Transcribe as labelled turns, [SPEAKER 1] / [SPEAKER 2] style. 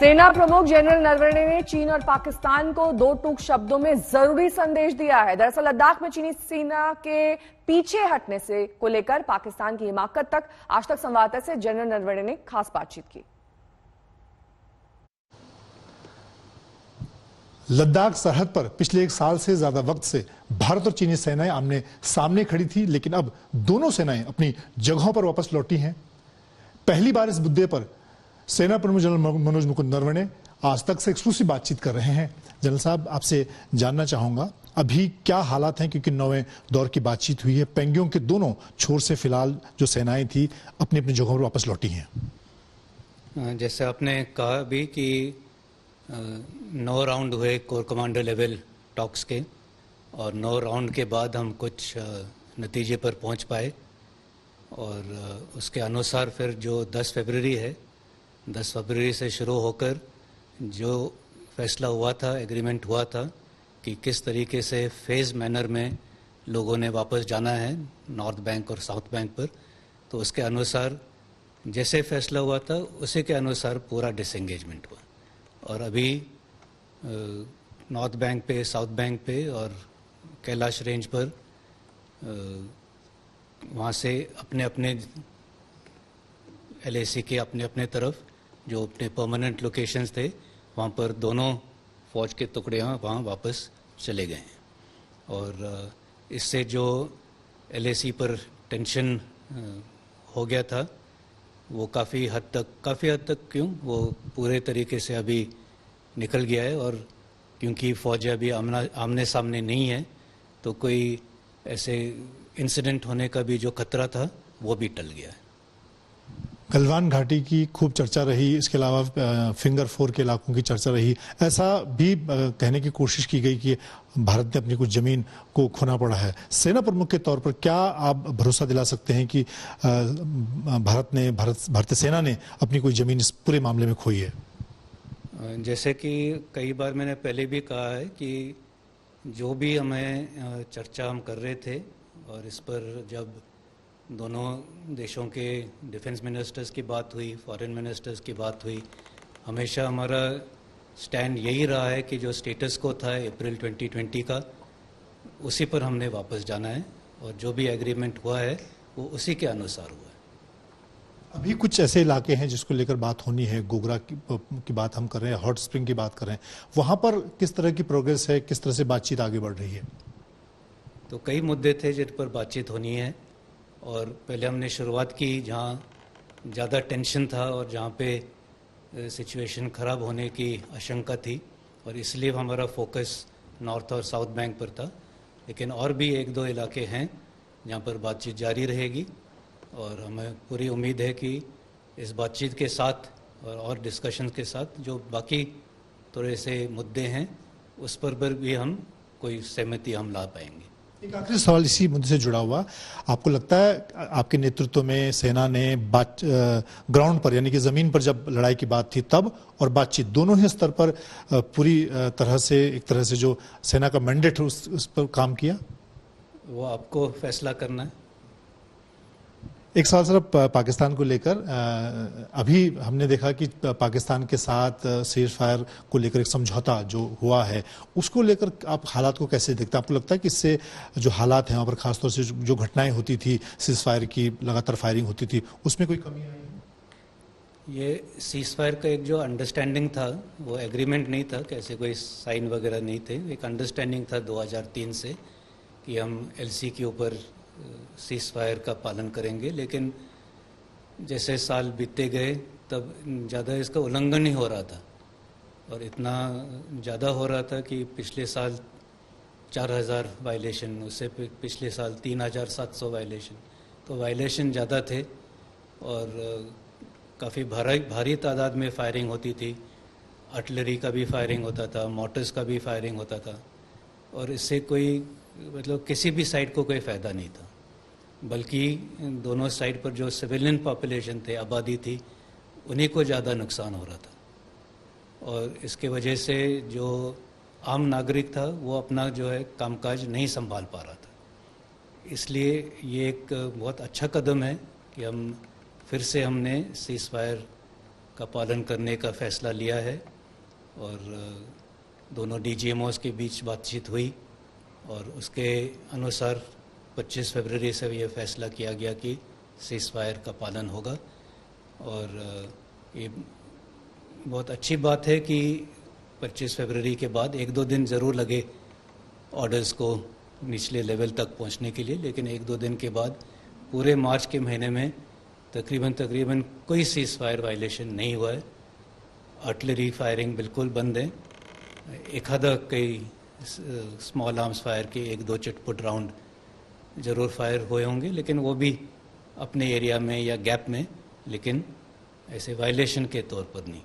[SPEAKER 1] सेना प्रमुख जनरल नरवणे ने चीन और पाकिस्तान को दो टूक शब्दों में जरूरी संदेश दिया है। दरअसल लद्दाख में चीनी सेना के पीछे हटने से को लेकर पाकिस्तान की हिमाकत तक आज तक संवाददाता से जनरल नरवणे ने खास बातचीत की।
[SPEAKER 2] लद्दाख सरहद पर पिछले एक साल से ज्यादा वक्त से भारत और चीनी सेनाएं आमने सामने खड़ी थी, लेकिन अब दोनों सेनाएं अपनी जगहों पर वापस लौटी हैं। पहली बार इस मुद्दे पर सेना प्रमुख जनरल मनोज मुकुंद नरवणे आज तक से एक्सक्लूसिव बातचीत कर रहे हैं। जनरल साहब, आपसे जानना चाहूंगा अभी क्या हालात हैं, क्योंकि 9वें दौर की बातचीत हुई है। पेंगोंग के दोनों छोर से फिलहाल जो सेनाएं थी अपनी अपनी जगहों पर वापस लौटी हैं।
[SPEAKER 3] जैसे आपने कहा अभी कि 9 राउंड हुए कोर कमांडर लेवल टॉक्स के, और 9 राउंड के बाद हम कुछ नतीजे पर पहुंच पाए, और उसके अनुसार फिर जो 10 फरवरी है, 10 फरवरी से शुरू होकर जो फैसला हुआ था, एग्रीमेंट हुआ था कि किस तरीके से फेज़ मैनर में लोगों ने वापस जाना है नॉर्थ बैंक और साउथ बैंक पर, तो उसके अनुसार जैसे फैसला हुआ था उसी के अनुसार पूरा डिसएंगेजमेंट हुआ। और अभी नॉर्थ बैंक पे, साउथ बैंक पे और कैलाश रेंज पर वहाँ से अपने अपने LAC के अपने अपने तरफ जो अपने परमानेंट लोकेशंस थे वहाँ पर दोनों फौज के टुकड़ियाँ वहाँ वापस चले गए हैं। और इससे जो LAC पर टेंशन हो गया था वो काफ़ी हद तक क्यों वो पूरे तरीके से अभी निकल गया है। और क्योंकि फौज अभी आमने सामने नहीं है तो कोई ऐसे इंसिडेंट होने का भी जो खतरा था वो भी टल गया है।
[SPEAKER 2] गलवान घाटी की खूब चर्चा रही, इसके अलावा फिंगर 4 के इलाकों की चर्चा रही। ऐसा भी कहने की कोशिश की गई कि भारत ने अपनी कुछ जमीन को खोना पड़ा है। सेना प्रमुख के तौर पर क्या आप भरोसा दिला सकते हैं कि भारतीय सेना ने अपनी कोई जमीन इस पूरे मामले में खोई है?
[SPEAKER 3] जैसे कि कई बार मैंने पहले भी कहा है कि जो भी हमें चर्चा हम कर रहे थे, और इस पर जब दोनों देशों के डिफेंस मिनिस्टर्स की बात हुई, फॉरेन मिनिस्टर्स की बात हुई, हमेशा हमारा स्टैंड यही रहा है कि जो स्टेटस को था अप्रैल 2020 का, उसी पर हमने वापस जाना है, और जो भी एग्रीमेंट हुआ है वो उसी के अनुसार हुआ है।
[SPEAKER 2] अभी कुछ ऐसे इलाके हैं जिसको लेकर बात होनी है, गोगरा की बात हम कर रहे हैं, हॉट स्प्रिंग की बात कर रहे हैं, वहाँ पर किस तरह की प्रोग्रेस है, किस तरह से बातचीत आगे बढ़ रही है?
[SPEAKER 3] तो कई मुद्दे थे जिन पर बातचीत होनी है, और पहले हमने शुरुआत की जहाँ ज़्यादा टेंशन था और जहाँ पे सिचुएशन ख़राब होने की आशंका थी, और इसलिए हमारा फोकस नॉर्थ और साउथ बैंक पर था। लेकिन और भी 1-2 इलाके हैं जहाँ पर बातचीत जारी रहेगी, और हमें पूरी उम्मीद है कि इस बातचीत के साथ और डिस्कशन के साथ जो बाकी थोड़े से मुद्दे हैं उस पर भी हम कोई सहमति हम ला पाएंगे।
[SPEAKER 2] एक आखिरी सवाल इसी मुद्दे से जुड़ा हुआ, आपको लगता है आपके नेतृत्व में सेना ने ग्राउंड पर यानी कि जमीन पर जब लड़ाई की बात थी तब और बातचीत दोनों ही स्तर पर पूरी तरह से जो सेना का मैंडेट है उस पर काम किया? वो
[SPEAKER 3] आपको फैसला करना है।
[SPEAKER 2] एक सवाल सिर्फ पाकिस्तान को लेकर, अभी हमने देखा कि पाकिस्तान के साथ सीज फायर को लेकर एक समझौता जो हुआ है उसको लेकर आप हालात को कैसे देखते हैं? आपको लगता है कि इससे जो हालात हैं वहाँ पर खासतौर से जो घटनाएं होती थी, सीज फायर की लगातार फायरिंग होती थी, उसमें कोई कमी आई?
[SPEAKER 3] ये सीज फायर का एक जो अंडरस्टैंडिंग था वो एग्रीमेंट नहीं था, कैसे कोई साइन वगैरह नहीं थे, एक अंडरस्टैंडिंग था 2003 से कि हम LC के ऊपर सीज फायर का पालन करेंगे। लेकिन जैसे साल बीतते गए तब ज़्यादा इसका उल्लंघन ही हो रहा था, और इतना ज़्यादा हो रहा था कि पिछले साल 4000 वायलेशन, उससे पिछले साल 3700 वायलेशन, तो वायलेशन ज़्यादा थे, और काफ़ी भारी तादाद में फायरिंग होती थी। आर्टिलरी का भी फायरिंग होता था, मोटर्स का भी फायरिंग होता था, और इससे कोई मतलब किसी भी साइड को कोई फ़ायदा नहीं था, बल्कि दोनों साइड पर जो सिविलियन पॉपुलेशन थे, आबादी थी, उन्हीं को ज़्यादा नुकसान हो रहा था। और इसके वजह से जो आम नागरिक था वो अपना जो है कामकाज नहीं संभाल पा रहा था। इसलिए ये एक बहुत अच्छा कदम है कि हम फिर से हमने सीज फायर का पालन करने का फैसला लिया है और दोनों डीजीएमओस के बीच बातचीत हुई और उसके अनुसार 25 फरवरी से ये फैसला किया गया कि सीज फायर का पालन होगा। और ये बहुत अच्छी बात है कि 25 फरवरी के बाद 1-2 दिन ज़रूर लगे ऑर्डर्स को निचले लेवल तक पहुंचने के लिए, लेकिन 1-2 दिन के बाद पूरे मार्च के महीने में तकरीबन कोई सीज फायर वायलेशन नहीं हुआ है। आर्टिलरी फायरिंग बिल्कुल बंद है। एक आधा कई स्मॉल आर्म्स फायर के 1-2 चटपुट राउंड ज़रूर फायर हुए होंगे, लेकिन वो भी अपने एरिया में या गैप में, लेकिन ऐसे वायलेशन के तौर पर नहीं।